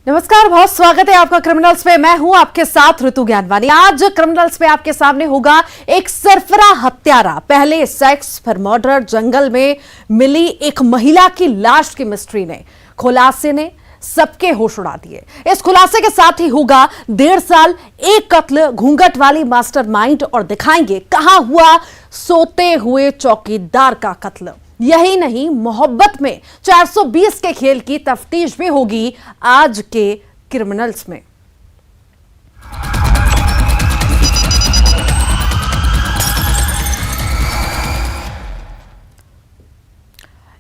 नमस्कार, बहुत स्वागत है आपका क्रिमिनल्स पे। मैं हूं आपके साथ ऋतु ज्ञानवानी। आज क्रिमिनल्स पे आपके सामने होगा एक सरफरा हत्यारा, पहले सेक्स फिर मर्डर। जंगल में मिली एक महिला की लाश की मिस्ट्री ने, खुलासे ने सबके होश उड़ा दिए। इस खुलासे के साथ ही होगा 1.5 साल एक कत्ल, घूंघट वाली मास्टरमाइंड, और दिखाएंगे कहां हुआ सोते हुए चौकीदार का कत्ल। यही नहीं, मोहब्बत में 420 के खेल की तफ्तीश भी होगी आज के क्रिमिनल्स में।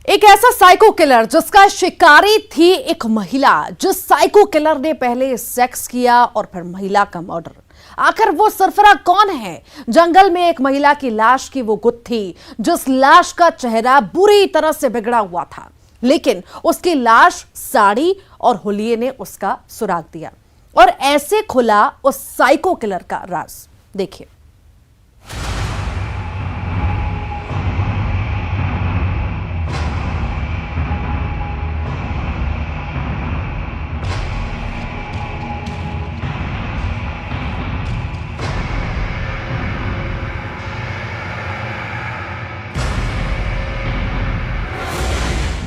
एक ऐसा साइको किलर जिसका शिकारी थी एक महिला, जिस साइको किलर ने पहले सेक्स किया और फिर महिला का मर्डर। आखिर वो सरफरा कौन है? जंगल में एक महिला की लाश की वो गुत्थी, जिस लाश का चेहरा बुरी तरह से बिगड़ा हुआ था, लेकिन उसकी लाश साड़ी और हुलिये ने उसका सुराग दिया। और ऐसे खुला उस साइको किलर का राज। देखिए।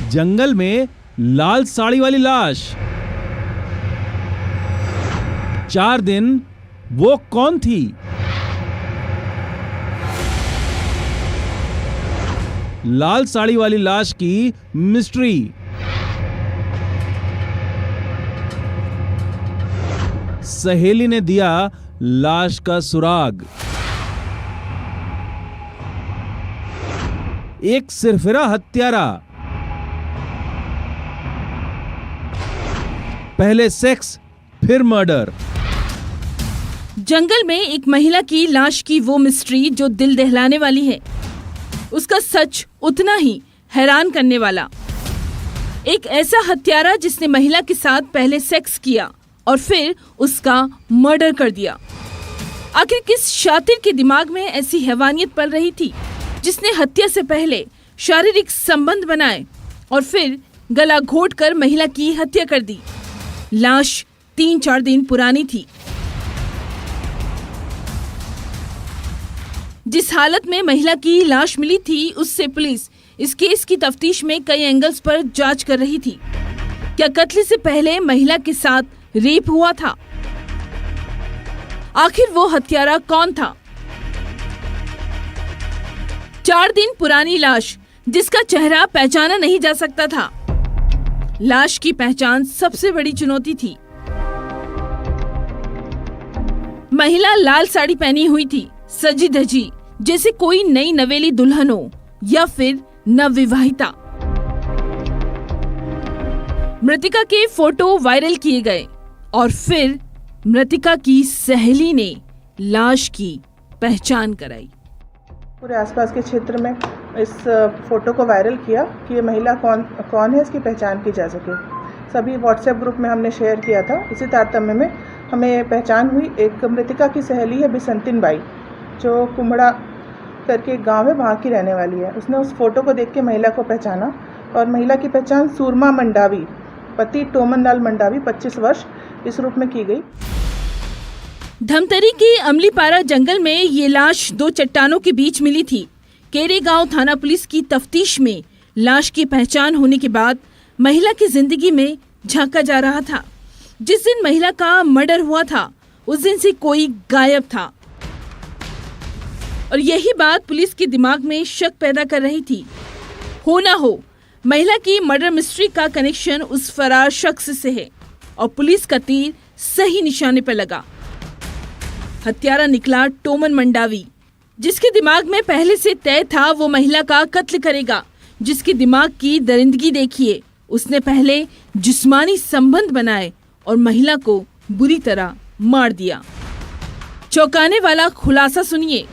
जंगल में लाल साड़ी वाली लाश। 4 दिन वो कौन थी? लाल साड़ी वाली लाश की मिस्ट्री। सहेली ने दिया लाश का सुराग। एक सिरफिरा हत्यारा, पहले सेक्स फिर मर्डर। जंगल में एक महिला की लाश की वो मिस्ट्री जो दिल दहलाने वाली है, उसका सच उतना ही हैरान करने वाला। एक ऐसा हत्यारा जिसने महिला के साथ पहले सेक्स किया और फिर उसका मर्डर कर दिया। आखिर किस शातिर के दिमाग में ऐसी हैवानियत पल रही थी, जिसने हत्या से पहले शारीरिक संबंध बनाए और फिर गला घोंटकर महिला की हत्या कर दी। लाश 3-4 दिन पुरानी थी। जिस हालत में महिला की लाश मिली थी, उससे पुलिस इस केस की तफ्तीश में कई एंगल्स पर जांच कर रही थी। क्या कत्ल से पहले महिला के साथ रेप हुआ था? आखिर वो हत्यारा कौन था? 4 दिन पुरानी लाश जिसका चेहरा पहचाना नहीं जा सकता था। लाश की पहचान सबसे बड़ी चुनौती थी। महिला लाल साड़ी पहनी हुई थी, सजी धजी, जैसे कोई नई नवेली दुल्हन हो या फिर नवविवाहिता। मृतिका के फोटो वायरल किए गए और फिर मृतिका की सहेली ने लाश की पहचान कराई। पूरे आसपास के क्षेत्र में इस फोटो को वायरल किया कि ये महिला कौन है, इसकी पहचान की जा सके। सभी व्हाट्सएप ग्रुप में हमने शेयर किया था। इसी तारतम्य में हमें पहचान हुई। एक मृतिका की सहेली है बिसंतिन बाई, जो कुम्हड़ा करके एक गाँव है, वहाँ की रहने वाली है। उसने उस फोटो को देख के महिला को पहचाना और महिला की पहचान सूरमा मंडावी, पति टोमन लाल मंडावी 25 वर्ष, इस रूप में की गई। धमतरी के अमलीपारा जंगल में ये लाश 2 चट्टानों के बीच मिली थी। केरे गांव थाना पुलिस की तफ्तीश में लाश की पहचान होने के बाद महिला की जिंदगी में झांका जा रहा था। जिस दिन महिला का मर्डर हुआ था, उस दिन से कोई गायब था और यही बात पुलिस के दिमाग में शक पैदा कर रही थी। हो ना हो, महिला की मर्डर मिस्ट्री का कनेक्शन उस फरार शख्स से है और पुलिस का तीर सही निशाने पर लगा। हत्यारा निकला टोमन मंडावी, जिसके दिमाग में पहले से तय था वो महिला का कत्ल करेगा। जिसके दिमाग की दरिंदगी देखिए, उसने पहले जिस्मानी संबंध बनाए और महिला को बुरी तरह मार दिया। चौंकाने वाला खुलासा सुनिए,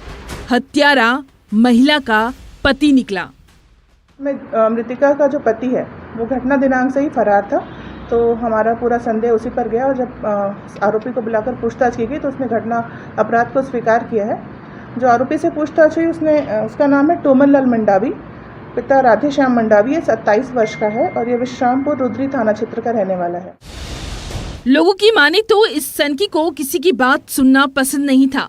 हत्यारा महिला का पति निकला। मृतिका का जो पति है वो घटना दिनांक से ही फरार था, तो हमारा पूरा संदेह उसी पर गया और जब आरोपी को बुलाकर पूछताछ की गई तो उसने घटना अपराध को स्वीकार किया है। जो आरोपी से पूछताछ हुई उसका नाम है टोमन लाल मंडावी, पिता राधेश्याम मंडावी, 27 वर्ष का है और ये विश्रामपुर रुद्री थाना क्षेत्र का रहने वाला है। लोगों की माने तो इस सनकी को किसी की बात सुनना पसंद नहीं था।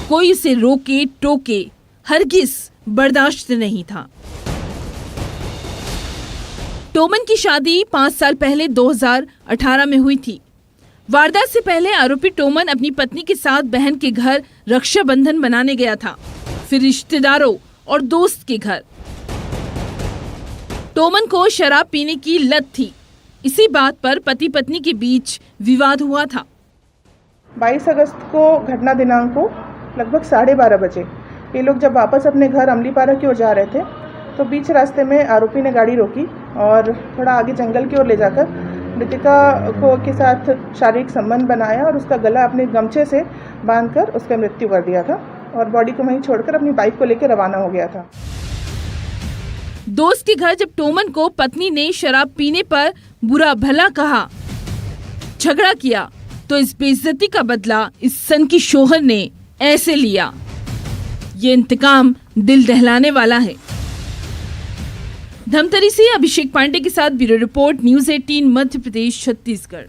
कोई उसे रोके टोके हरगिज बर्दाश्त नहीं था। टोमन की शादी 5 साल पहले 2018 में हुई थी। वारदात से पहले आरोपी टोमन अपनी पत्नी के साथ बहन के घर रक्षाबंधन मनाने गया था, फिर रिश्तेदारों और दोस्त के घर। टोमन को शराब पीने की लत थी। इसी बात पर पति पत्नी के बीच विवाद हुआ था। 22 अगस्त को घटना दिनांक को लगभग 12:30 बजे ये लोग जब वापस अपने घर अमलीपारा की ओर जा रहे थे तो बीच रास्ते में आरोपी ने गाड़ी रोकी और थोड़ा आगे जंगल की ओर ले जाकर मृतिका को के साथ शारीरिक संबंध बनाया और उसका गला अपने गमछे से बांधकर उसका मृत्यु कर दिया था और बॉडी को वहीं छोड़कर अपनी बाइक को लेकर रवाना हो गया था। दोस्त के घर जब टोमन को पत्नी ने शराब पीने पर बुरा भला कहा, झगड़ा किया, तो इस बेइज्जती का बदला इस सनकी शोहर ने ऐसे लिया। ये इंतकाम दिल दहलाने वाला है। धमतरी से अभिषेक पांडे के साथ bureau report, news 18 Madhya Pradesh Chhattisgarh.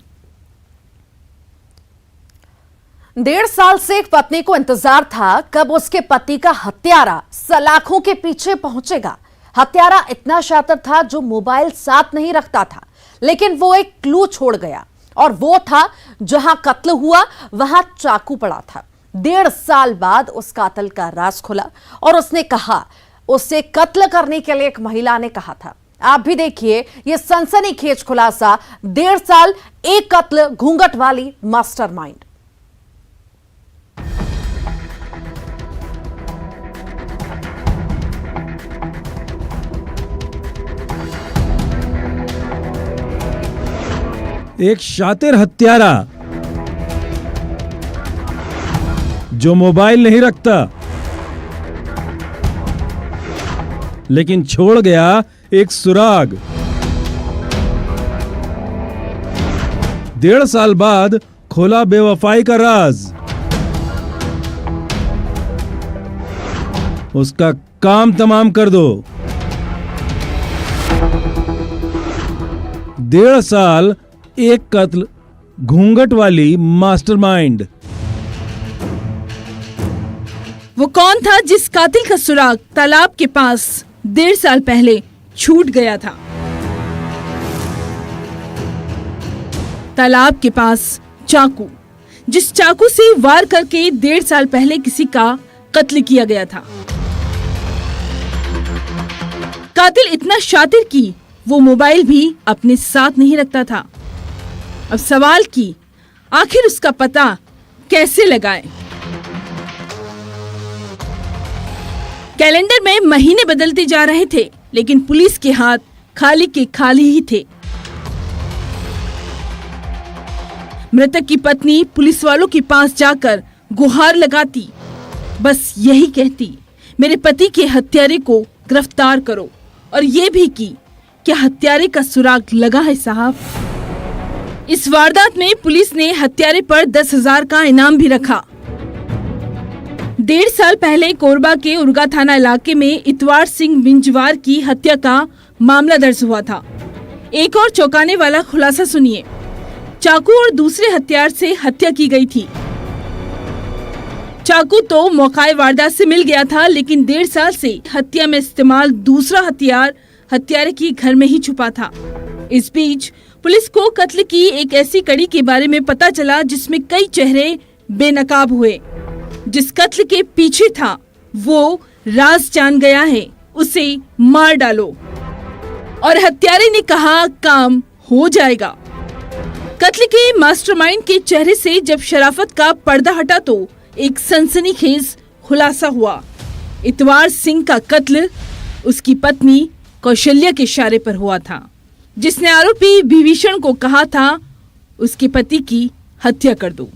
1.5 साल से एक पत्नी को इंतजार था कब उसके पति का हत्यारा सलाखों के पीछे पहुंचेगा। हत्यारा इतना शातिर था जो मोबाइल साथ नहीं रखता था, लेकिन वो एक क्लू छोड़ गया और वो था जहां कत्ल हुआ वहां चाकू पड़ा था। 1.5 साल बाद उस कातिल का राज खुला और उसने कहा, उसे कत्ल करने के लिए एक महिला ने कहा था। आप भी देखिए ये सनसनीखेज खुलासा, 1.5 साल एक कत्ल, घूंघट वाली मास्टरमाइंड। एक शातिर हत्यारा जो मोबाइल नहीं रखता, लेकिन छोड़ गया एक सुराग। 1.5 साल बाद खोला बेवफाई का राज। उसका काम तमाम कर दो। 1.5 साल एक कत्ल, घूंघट वाली मास्टरमाइंड। वो कौन था जिस कातिल का सुराग तालाब के पास 1.5 साल पहले छूट गया था? तालाब के पास चाकू, जिस चाकू से वार करके 1.5 साल पहले किसी का कत्ल किया गया था। कातिल इतना शातिर कि वो मोबाइल भी अपने साथ नहीं रखता था। अब सवाल कि आखिर उसका पता कैसे लगाएं? कैलेंडर में महीने बदलते जा रहे थे, लेकिन पुलिस के हाथ खाली के खाली ही थे। मृतक की पत्नी पुलिस वालों के पास जाकर गुहार लगाती, बस यही कहती, मेरे पति के हत्यारे को गिरफ्तार करो। और ये भी कि क्या हत्यारे का सुराग लगा है साहब? इस वारदात में पुलिस ने हत्यारे पर 10,000 का इनाम भी रखा। 1.5 साल पहले कोरबा के उरगा थाना इलाके में इतवार सिंह बिंजवार की हत्या का मामला दर्ज हुआ था। एक और चौंकाने वाला खुलासा सुनिए। चाकू और दूसरे हथियार से हत्या की गई थी। चाकू तो मौकाए वारदात से मिल गया था, लेकिन 1.5 साल से हत्या में इस्तेमाल दूसरा हथियार हत्यारे की घर में ही छुपा था। इस बीच पुलिस को कत्ल की एक ऐसी कड़ी के बारे में पता चला जिसमें कई चेहरे बेनकाब हुए। जिस कत्ल के पीछे था वो राज जान गया है, उसे मार डालो। और हत्यारे ने कहा काम हो जाएगा। कत्ल के मास्टरमाइंड के चेहरे से जब शराफत का पर्दा हटा तो एक सनसनीखेज खुलासा हुआ। इतवार सिंह का कत्ल उसकी पत्नी कौशल्या के इशारे पर हुआ था, जिसने आरोपी विभीषण को कहा था उसके पति की हत्या कर दो।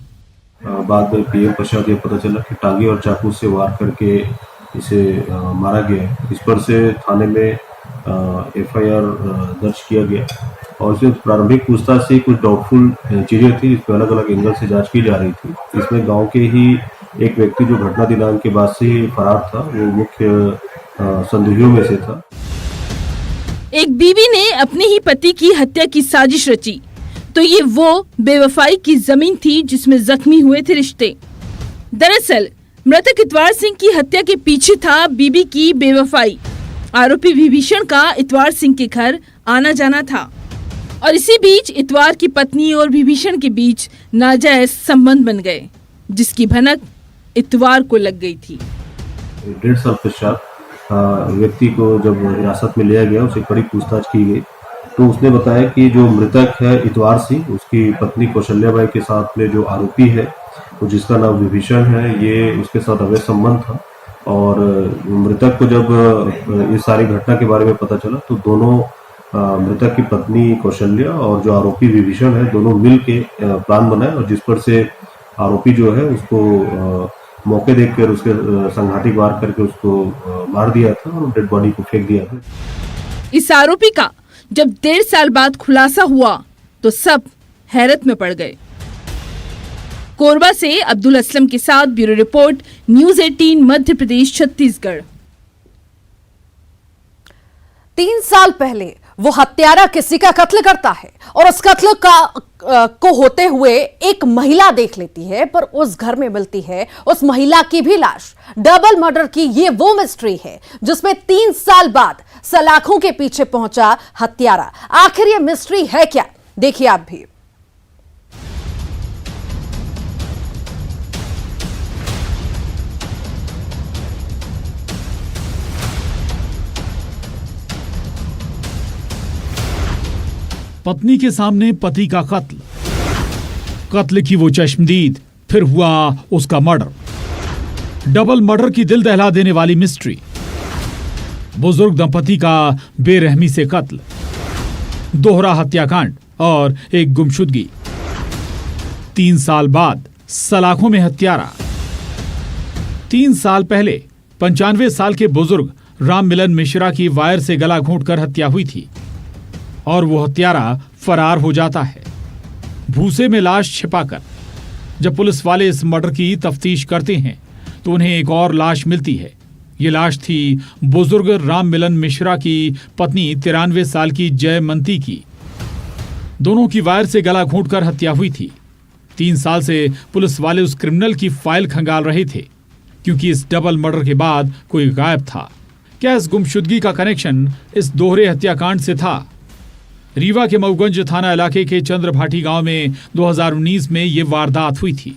बाद में पीएम पश्चात ये पता चला कि टांगे और चाकू से वार करके इसे मारा गया। इस पर से थाने में एफआईआर दर्ज किया गया और इसमें प्रारंभिक पूछताछ से कुछ डाउटफुल चीजें थी, इसमें अलग अलग एंगल से जांच की जा रही थी। इसमें गांव के ही एक व्यक्ति जो घटना दिनांक के बाद से ही फरार था, वो मुख्य संदिग्धों में से था। एक बीवी ने अपने ही पति की हत्या की साजिश रची तो ये वो बेवफाई की जमीन थी जिसमें जख्मी हुए थे रिश्ते। दरअसल मृतक इतवार सिंह की हत्या के पीछे था बीबी की बेवफाई। आरोपी विभीषण का इतवार सिंह के घर आना जाना था और इसी बीच इतवार की पत्नी और विभीषण के बीच नाजायज संबंध बन गए, जिसकी भनक इतवार को लग गई थी। 1.5 साल पश्चात व्यक्ति को जब हिरासत में लिया गया, उसे कड़ी पूछताछ की गई तो उसने बताया कि जो मृतक है इतवार सिंह, उसकी पत्नी कौशल्याबाई के साथ में जो आरोपी है जिसका नाम विभीषण है, ये उसके साथ अवैध संबंध था। और मृतक को जब इस सारी घटना के बारे में पता चला तो दोनों मृतक की पत्नी कौशल्या और जो आरोपी विभीषण है, दोनों मिल के प्लान बनाए और जिस पर से आरोपी जो है उसको मौके देखकर उसके संघाती वार करके उसको मार दिया था और डेड बॉडी को फेंक दिया था। इस आरोपी का जब 1.5 साल बाद खुलासा हुआ तो सब हैरत में पड़ गए। कोरबा से अब्दुल असलम के साथ bureau report, news 18 Madhya Pradesh Chhattisgarh. 3 साल पहले वो हत्यारा किसी का कत्ल करता है और उस कत्ल को होते हुए एक महिला देख लेती है, पर उस घर में मिलती है उस महिला की भी लाश। डबल मर्डर की ये वो मिस्ट्री है जिसमें 3 साल बाद सलाखों के पीछे पहुंचा हत्यारा। आखिर ये मिस्ट्री है क्या, देखिए आप भी। पत्नी के सामने पति का कत्ल की वो चश्मदीद, फिर हुआ उसका मर्डर। डबल मर्डर की दिल दहला देने वाली मिस्ट्री। बुजुर्ग दंपति का बेरहमी से कत्ल, दोहरा हत्याकांड और एक गुमशुदगी। 3 साल बाद सलाखों में हत्यारा। 3 साल पहले 95 साल के बुजुर्ग राम मिलन मिश्रा की वायर से गला घोंटकर हत्या हुई थी और वो हत्यारा फरार हो जाता है भूसे में लाश छिपाकर। जब पुलिस वाले इस मर्डर की तफ्तीश करते हैं तो उन्हें एक और लाश मिलती है। ये लाश थी बुजुर्ग राम मिलन मिश्रा की पत्नी 93 साल की जयमंती की। दोनों की वायर से गला घोंटकर हत्या हुई थी। 3 साल से पुलिस वाले उस क्रिमिनल की फाइल खंगाल रहे थे क्योंकि इस डबल मर्डर के बाद कोई गायब था। क्या इस गुमशुदगी का कनेक्शन इस दोहरे हत्याकांड से था? रीवा के मऊगंज थाना इलाके के चंद्र भाटी गांव में 2019 में ये वारदात हुई थी।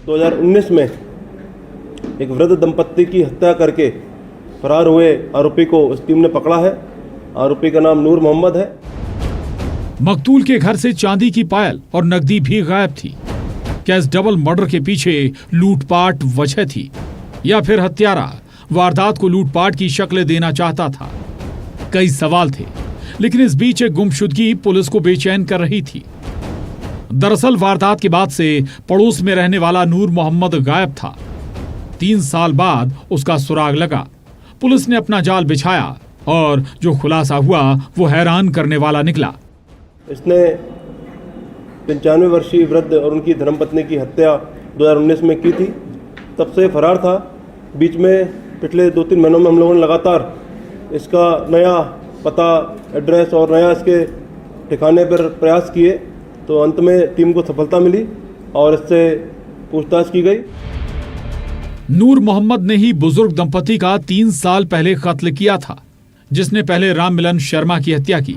2019 में एक वृद्ध दंपत्ति की हत्या करके फरार हुए आरोपी को उस टीम ने पकड़ा है। आरोपी का नाम नूर मोहम्मद है। मकतूल के घर से चांदी की पायल और नकदी भी गायब थी। क्या इस डबल मर्डर के पीछे लूटपाट वजह थी या फिर हत्यारा वारदात को लूटपाट की शक्ल देना चाहता था? कई सवाल थे, लेकिन इस बीच एक गुमशुदगी पुलिस को बेचैन कर रही थी। दरअसल वारदात के बाद से पड़ोस में रहने वाला नूर मोहम्मद गायब था। 3 साल बाद उसका सुराग लगा। पुलिस ने अपना जाल बिछाया और जो खुलासा हुआ वो हैरान करने वाला निकला। इसने 95 वर्षीय वृद्ध और उनकी धर्मपत्नी की हत्या 2019 में की थी। तब से फरार था। बीच में पिछले 2-3 महीनों में हम लोगों ने लगातार इसका नया पता, एड्रेस और नया इसके ठिकाने पर प्रयास किए तो अंत में टीम को सफलता मिली और इससे पूछताछ की गई। नूर मोहम्मद ने ही बुजुर्ग दंपति का 3 साल पहले कत्ल किया था, जिसने पहले राम मिलन शर्मा की हत्या की।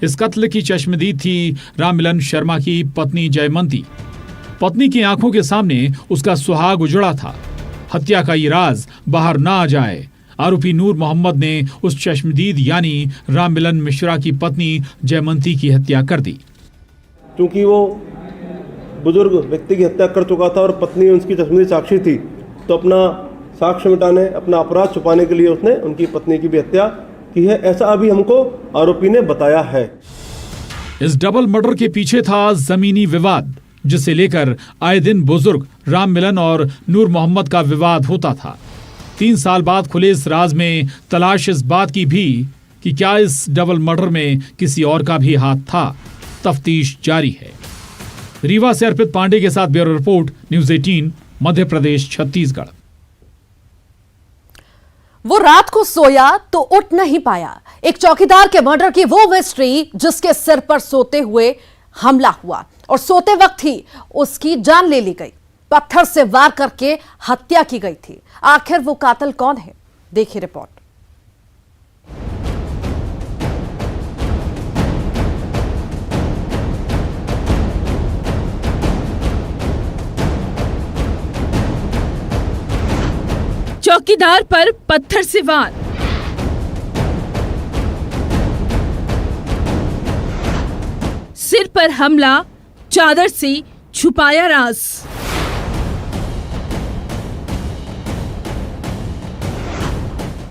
इस कत्ल की चश्मदीद थी राम मिलन शर्मा की पत्नी जयमंती। पत्नी की आंखों के सामने उसका सुहाग उजड़ा था। हत्या का ये राज बाहर ना आ जाए, आरोपी नूर मोहम्मद ने उस चश्मदीद यानी राम मिलन मिश्रा की पत्नी जयमंती की हत्या कर दी। क्योंकि वो बुजुर्ग व्यक्ति की हत्या कर चुका था और पत्नी उसकी चश्मदीद साक्षी थी, तो अपना साक्ष्य मिटाने, अपना अपराध छुपाने के लिए उसने उनकी पत्नी की भी हत्या की है, ऐसा अभी हमको आरोपी ने बताया है। इस डबल मर्डर के पीछे था जमीनी विवाद, जिसे लेकर आए दिन बुजुर्ग राम मिलन और नूर मोहम्मद का विवाद होता था। 3 साल बाद खुले इस राज में तलाश इस बात की भी कि क्या इस डबल मर्डर में किसी और का भी हाथ था। तफ्तीश जारी है। रीवा से अर्पित पांडे के साथ bureau report, news 18 Madhya Pradesh Chhattisgarh. वो रात को सोया तो उठ नहीं पाया। एक चौकीदार के मर्डर की वो मिस्ट्री जिसके सिर पर सोते हुए हमला हुआ और सोते वक्त ही उसकी जान ले ली गई। पत्थर से वार करके हत्या की गई थी। आखिर वो कातिल कौन है, देखिए रिपोर्ट। चौकीदार पर पत्थर से वार, सिर पर हमला, चादर से छुपाया राज।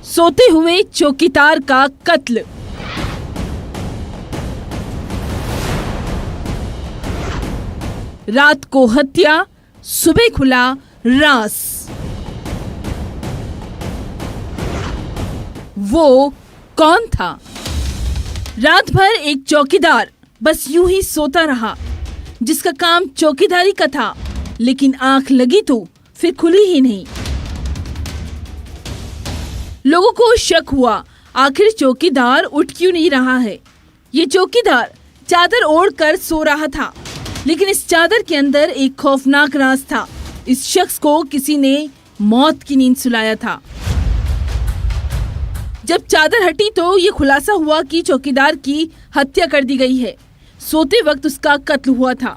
सोते हुए चौकीदार का कत्ल। रात को हत्या, सुबह खुला राज। वो कौन था? रात भर एक चौकीदार बस यूं ही सोता रहा, जिसका काम चौकीदारी का था, लेकिन आंख लगी तो फिर खुली ही नहीं। लोगों को शक हुआ, आखिर चौकीदार उठ क्यों नहीं रहा है। ये चौकीदार चादर ओढ़कर सो रहा था, लेकिन इस चादर के अंदर एक खौफनाक राज था। इस शख्स को किसी ने मौत की नींद सुलाया था। जब चादर हटी तो ये खुलासा हुआ कि चौकीदार की हत्या कर दी गई है। सोते वक्त उसका कत्ल हुआ था।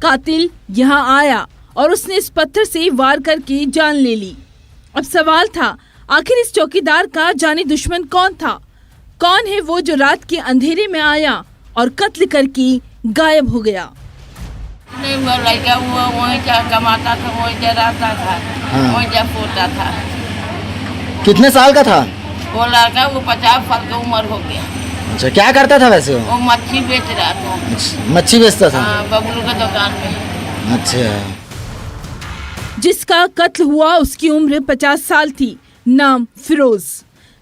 कातिल यहाँ आया और उसने इस पत्थर से वार करके जान ले ली। अब सवाल था, आखिर इस चौकीदार का जानी दुश्मन कौन था? कौन है वो जो रात के अंधेरे में आया और कत्ल करके गायब हो गया? नहीं, वो लड़का हुआ वहीं जा कमाता था, वहीं जा रहता था, वहीं जा पोता था। कितने साल का था वो लड़का? वो 50 साल की उम्र हो गया। अच्छा, क्या करता था वैसे वो मच्छी बेच रहा था। अच्छा, मच्छी बेचता था। हाँ, बबलू के दुकान में। अच्छा। जिसका कत्ल हुआ उसकी उम्र 50 साल थी। नाम फिरोज।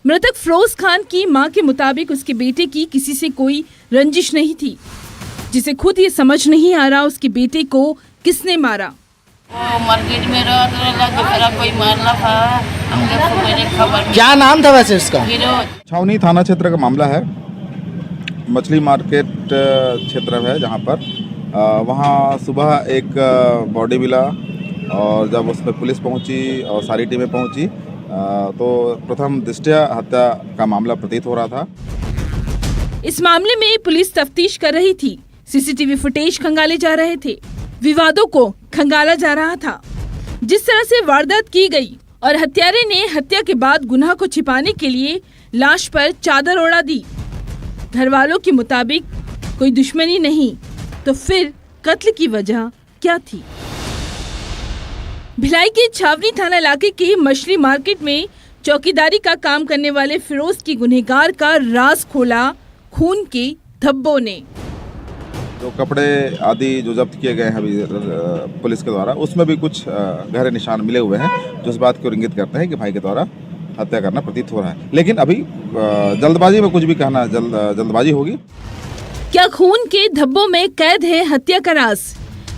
मृतक फिरोज खान की मां के मुताबिक उसके बेटे की किसी से कोई रंजिश नहीं थी, जिसे खुद ये समझ नहीं आ रहा उसके बेटे को किसने मारा। वो मार्केट में रहता दूसरा कोई मारना था, हमको मेरे खबर। क्या नाम था वैसे उसका? फिरोज। छावनी थाना क्षेत्र का मामला है। मछली मार्केट क्षेत्र है जहाँ पर वहाँ सुबह एक बॉडी मिला और जब उस पर पुलिस पहुँची और सारी टीमें पहुँची तो प्रथम दृष्टया हत्या का मामला प्रतीत हो रहा था। इस मामले में पुलिस तफ्तीश कर रही थी। सीसीटीवी फुटेज खंगाले जा रहे थे, विवादों को खंगाला जा रहा था। जिस तरह से वारदात की गई और हत्यारे ने हत्या के बाद गुनाह को छिपाने के लिए लाश पर चादर ओढ़ा दी। घर वालों के मुताबिक कोई दुश्मनी नहीं, तो फिर कत्ल की वजह क्या थी? भिलाई के छावनी थाना इलाके के मछली मार्केट में चौकीदारी का काम करने वाले फिरोज की गुनहगार का राज खोला खून के धब्बों ने। जो कपड़े आदि जो जब्त किए गए हैं अभी पुलिस के द्वारा, उसमें भी कुछ गहरे निशान मिले हुए हैं जो इस बात को इंगित करते हैं कि भाई के द्वारा हत्या करना प्रतीत हो रहा है। लेकिन अभी जल्दबाजी में कुछ भी कहना जल्दबाजी होगी। क्या खून के धब्बों में कैद है हत्या का राज?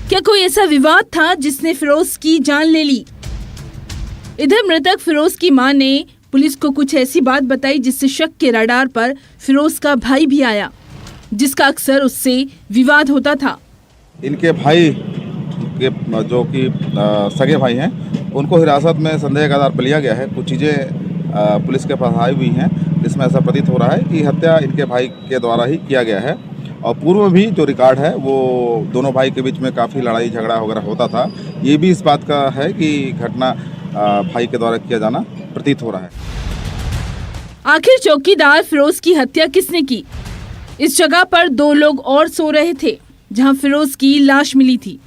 क्या कोई ऐसा विवाद था जिसने फिरोज की जान ले ली? इधर मृतक फिरोज की मां ने पुलिस को कुछ ऐसी बात बताई जिससे शक के रडार पर फिरोज का भाई भी आया, जिसका अक्सर उससे विवाद होता था। इनके भाई के जो कि सगे भाई हैं, उनको हिरासत में संदेह के आधार पर लिया गया है। कुछ चीज़ें पुलिस के पास आई हुई हैं जिसमें ऐसा प्रतीत हो रहा है कि हत्या इनके भाई के द्वारा ही किया गया है। और पूर्व में भी जो रिकॉर्ड है वो दोनों भाई के बीच में काफ़ी लड़ाई झगड़ा वगैरह होता था। ये भी इस बात का है कि घटना भाई के द्वारा किया जाना प्रतीत हो रहा है। आखिर चौकीदार फिरोज की हत्या किसने की? इस जगह पर 2 लोग और सो रहे थे जहां फिरोज की लाश मिली थी।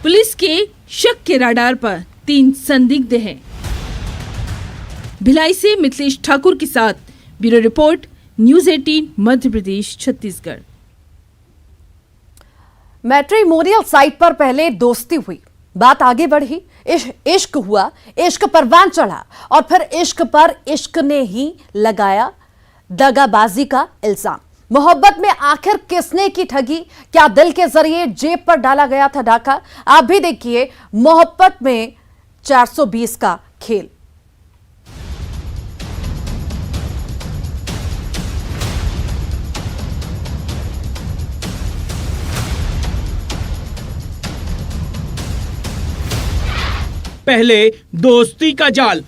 पुलिस के शक के रडार पर 3 संदिग्ध हैं। भिलाई से मिथिलेश ठाकुर के साथ bureau report, news 18 Madhya Pradesh Chhattisgarh. Matrimonial site पर पहले दोस्ती हुई, बात आगे बढ़ी, इश्क हुआ, इश्क परवान चढ़ा और फिर इश्क पर इश्क ने ही लगाया दगाबाजी का इल्जाम। मोहब्बत में आखिर किसने की ठगी? क्या दिल के जरिए जेब पर डाला गया था डाका? आप भी देखिए मोहब्बत में 420 का खेल। पहले दोस्ती का जाल।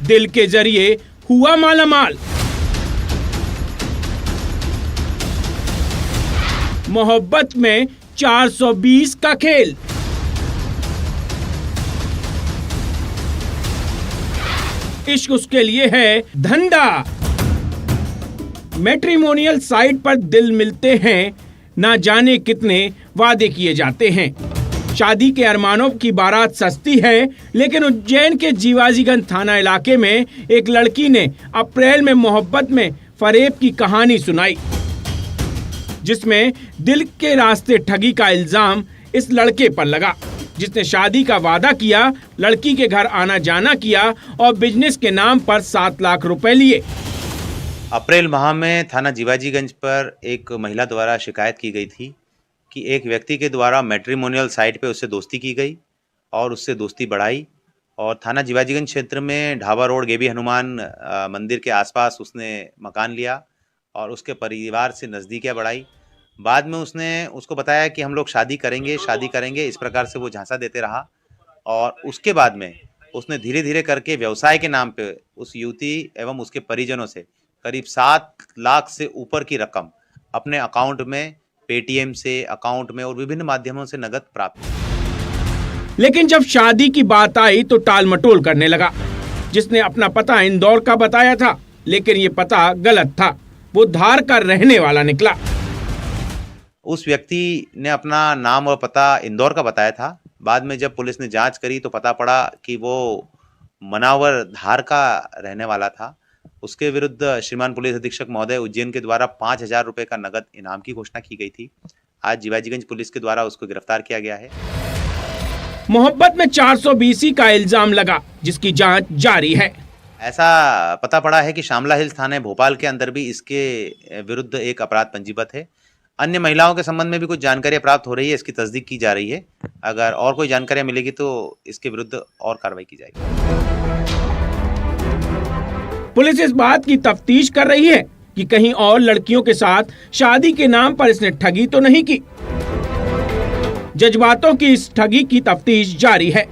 दिल के जरिए हुआ मालामाल। मोहब्बत में 420 का खेल। इश्क उसके लिए है धंधा। मैट्रिमोनियल साइट पर दिल मिलते हैं, ना जाने कितने वादे किए जाते हैं। शादी के अरमानों की बारात सस्ती है, लेकिन उज्जैन के जीवाजीगंज थाना इलाके में एक लड़की ने अप्रैल में मोहब्बत में फरेब की कहानी सुनाई, जिसमें दिल के रास्ते ठगी का इल्जाम इस लड़के पर लगा, जिसने शादी का वादा किया, लड़की के घर आना जाना किया और बिजनेस के नाम पर 7 लाख रुपए लिए। अप्रैल माह में थाना जीवाजीगंज पर एक महिला द्वारा शिकायत की गई थी कि एक व्यक्ति के द्वारा मैट्रिमोनियल साइट पे उससे दोस्ती की गई और उससे दोस्ती बढ़ाई, और थाना जीवाजीगंज क्षेत्र में ढाबा रोड गेबी हनुमान मंदिर के आसपास उसने मकान लिया और उसके परिवार से नज़दीकियाँ बढ़ाई। बाद में उसने उसको बताया कि हम लोग शादी करेंगे, इस प्रकार से वो झांसा देते रहा, और उसके बाद में उसने धीरे धीरे करके व्यवसाय के नाम पे उस युवती एवं उसके परिजनों से करीब 7 लाख से ऊपर की रकम अपने अकाउंट में, पेटीएम से अकाउंट में और विभिन्न माध्यमों से नगद प्राप्त की। लेकिन जब शादी की बात आई तो टाल मटोल करने लगा। जिसने अपना पता इंदौर का बताया था, लेकिन ये पता गलत था, वो धार का रहने वाला निकला। उस व्यक्ति ने अपना नाम और पता इंदौर का बताया था। बाद में जब पुलिस ने जांच करी तो पता पड़ा कि वो मनावर धार का रहने वाला था। उसके विरुद्ध श्रीमान पुलिस अधीक्षक महोदय उज्जैन के द्वारा 5,000 रुपए का नगद इनाम की घोषणा की गई थी। आज जीवाजीगंज पुलिस के द्वारा उसको गिरफ्तार किया गया है। मोहब्बत में 420 का इल्जाम लगा, जिसकी जांच जारी है। ऐसा पता पड़ा है कि शामला हिल्स थाने भोपाल के अंदर भी इसके विरुद्ध एक अपराध पंजीबद्ध है। अन्य महिलाओं के संबंध में भी कुछ जानकारियां प्राप्त हो रही है, इसकी तस्दीक की जा रही है। अगर और कोई जानकारियां मिलेगी तो इसके विरुद्ध और कार्रवाई की जाएगी। पुलिस इस बात की तफ्तीश कर रही है कि कहीं और लड़कियों के साथ शादी के नाम पर इसने ठगी तो नहीं की। जज्बातों की इस ठगी की तफ्तीश जारी है।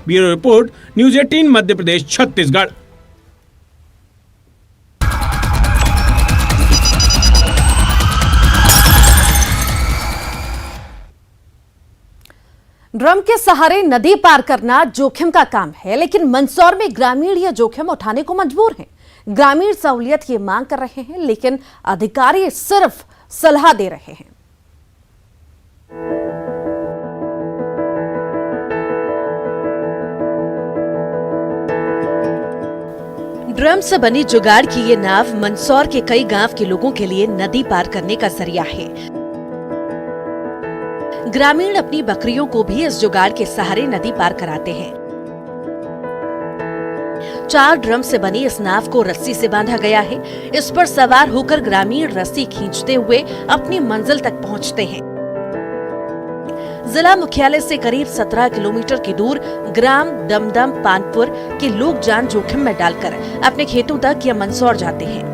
Bureau report, news 18 Madhya Pradesh Chhattisgarh. Drum के सहारे नदी पार करना जोखिम का काम है, लेकिन मंदसौर में ग्रामीण यह जोखिम उठाने को मजबूर हैं। ग्रामीण सहूलियत की मांग कर रहे हैं, लेकिन अधिकारी सिर्फ सलाह दे रहे हैं। ड्रम से बनी जुगाड़ की ये नाव मंदसौर के कई गांव के लोगों के लिए नदी पार करने का जरिया है। ग्रामीण अपनी बकरियों को भी इस जुगाड़ के सहारे नदी पार कराते हैं। 4 ड्रम से बनी इस नाव को रस्सी से बांधा गया है। इस पर सवार होकर ग्रामीण रस्सी खींचते हुए अपनी मंजिल तक पहुंचते हैं। जिला मुख्यालय से करीब 17 किलोमीटर की दूर ग्राम दमदम पानपुर के लोग जान जोखिम में डालकर अपने खेतों तक या मंदसौर जाते हैं।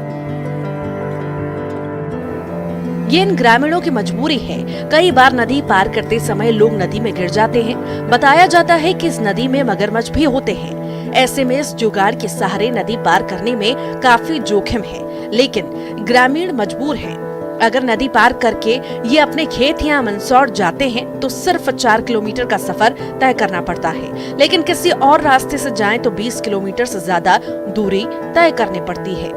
ये इन ग्रामीणों की मजबूरी है। कई बार नदी पार करते समय लोग नदी में गिर जाते हैं। बताया जाता है कि इस नदी में मगरमच्छ भी होते हैं। ऐसे में इस जुगाड़ के सहारे नदी पार करने में काफी जोखिम है, लेकिन ग्रामीण मजबूर हैं। अगर नदी पार करके ये अपने खेत या मंदसौर जाते हैं तो सिर्फ 4 किलोमीटर का सफर तय करना पड़ता है, लेकिन किसी और रास्ते से जाएं तो 20 किलोमीटर से ज्यादा दूरी तय करनी पड़ती है।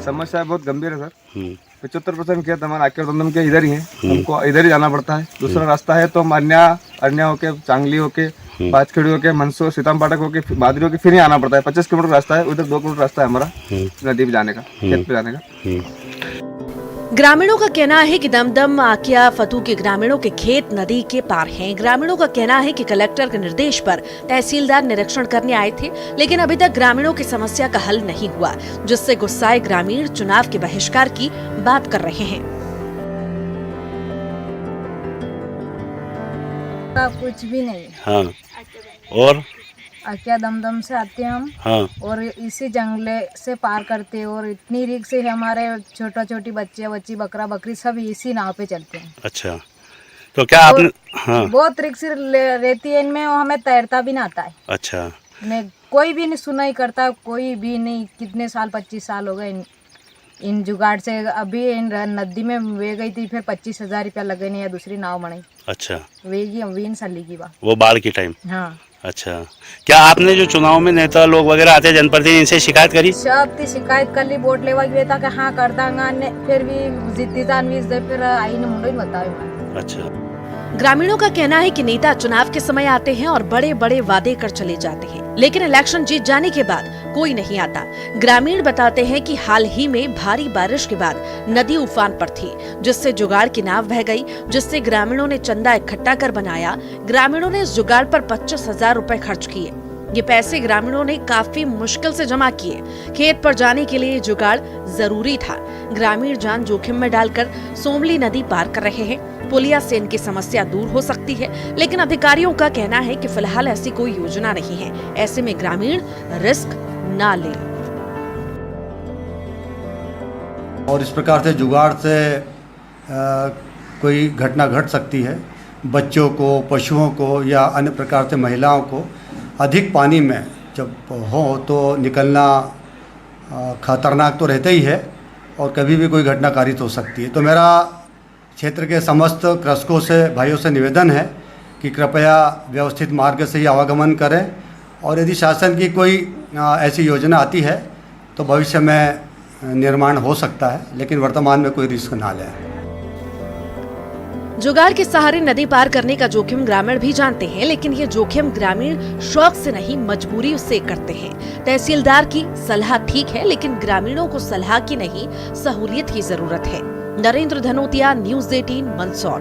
समस्या बहुत गंभीर है सर। 75% खेत हमारे आके दमदम के इधर ही है, हमको इधर ही जाना पड़ता है। दूसरा रास्ता है तो हम अन्य होके, चांगली होके, बाजखेड़ी होके, मंदसौर, सीताम पाठक होके, बादरी होके फिर ही आना पड़ता है। 25 किलोमीटर रास्ता है, उधर 2 किलोमीटर रास्ता है हमारा नदी पे जाने का, खेत पे जाने का। ग्रामीणों का कहना है कि दमदम, आकिया, फतू के ग्रामीणों के खेत नदी के पार हैं। ग्रामीणों का कहना है कि कलेक्टर के निर्देश पर तहसीलदार निरीक्षण करने आए थे, लेकिन अभी तक ग्रामीणों की समस्या का हल नहीं हुआ, जिससे गुस्साए ग्रामीण चुनाव के बहिष्कार की बात कर रहे हैं। कुछ भी नहीं। हाँ, और आकिया दमदम से आते हैं हम। हाँ। और इसी जंगले से पार करते हैं और इतनी रिक्स से हमारे छोटी बच्ची बकरा बकरी सब इसी नाव पे चलते हैं। अच्छा, तो क्या आपने? हाँ। बहुत रिक्स रहती है इनमें और हमें तैरता भी ना आता है। अच्छा, मैं कोई भी नहीं सुनाई करता, कोई भी नहीं। कितने साल 25 साल हो गए इन जुगाड़ से। अभी इन नदी में वे गई थी, फिर 25,000 रुपया लगे नहीं, या दूसरी नाव बनाई। अच्छा, वेगी वीन साली की बात, वो बाढ़ के टाइम। हाँ। अच्छा, क्या आपने जो चुनाव में नेता लोग वगैरह आते हैं जनप्रतिनिधि, इनसे शिकायत करी? सब की शिकायत कर ली, वोट लेवा गया था कि हाँ कर दांगा ने, फिर भी जीती जानवी से फिर आई ने मुंडो ही बताया। अच्छा, ग्रामीणों का कहना है कि नेता चुनाव के समय आते हैं और बड़े बड़े वादे कर चले जाते हैं, लेकिन इलेक्शन जीत जाने के बाद कोई नहीं आता। ग्रामीण बताते हैं कि हाल ही में भारी बारिश के बाद नदी उफान पर थी, जिससे जुगाड़ की नाव बह गई, जिससे ग्रामीणों ने चंदा इकट्ठा कर बनाया। ग्रामीणों ने इस जुगाड़ पर 25,000 रुपए खर्च किए। ये पैसे ग्रामीणों ने काफी मुश्किल से जमा किए। खेत पर जाने के लिए जुगाड़ जरूरी था। ग्रामीण जान जोखिम में डालकर सोमली नदी पार कर रहे हैं। पुलिया से इनकी समस्या दूर हो सकती है, लेकिन अधिकारियों का कहना है कि फिलहाल ऐसी कोई योजना नहीं है। ऐसे में ग्रामीण रिस्क ना लें। और इस प्रकार से जुगाड़ से कोई घटना घट सकती है। बच्चों को, पशुओं को या अन्य प्रकार से महिलाओं को अधिक पानी में जब हो तो निकलना खतरनाक तो रहता ही है, और कभी भी कोई घटना कारित हो सकती है। तो मेरा क्षेत्र के समस्त कृषकों से, भाइयों से निवेदन है कि कृपया व्यवस्थित मार्ग से ही आवागमन करें, और यदि शासन की कोई ऐसी योजना आती है तो भविष्य में निर्माण हो सकता है, लेकिन वर्तमान में कोई रिस्क ना लें। जुगाड़ के सहारे नदी पार करने का जोखिम ग्रामीण भी जानते हैं, लेकिन ये जोखिम ग्रामीण शौक से नहीं, मजबूरी से करते हैं। तहसीलदार की सलाह ठीक है, लेकिन ग्रामीणों को सलाह की नहीं, सहूलियत की जरूरत है। नरेंद्र धनोतिया, न्यूज़ 18, मंदसौर।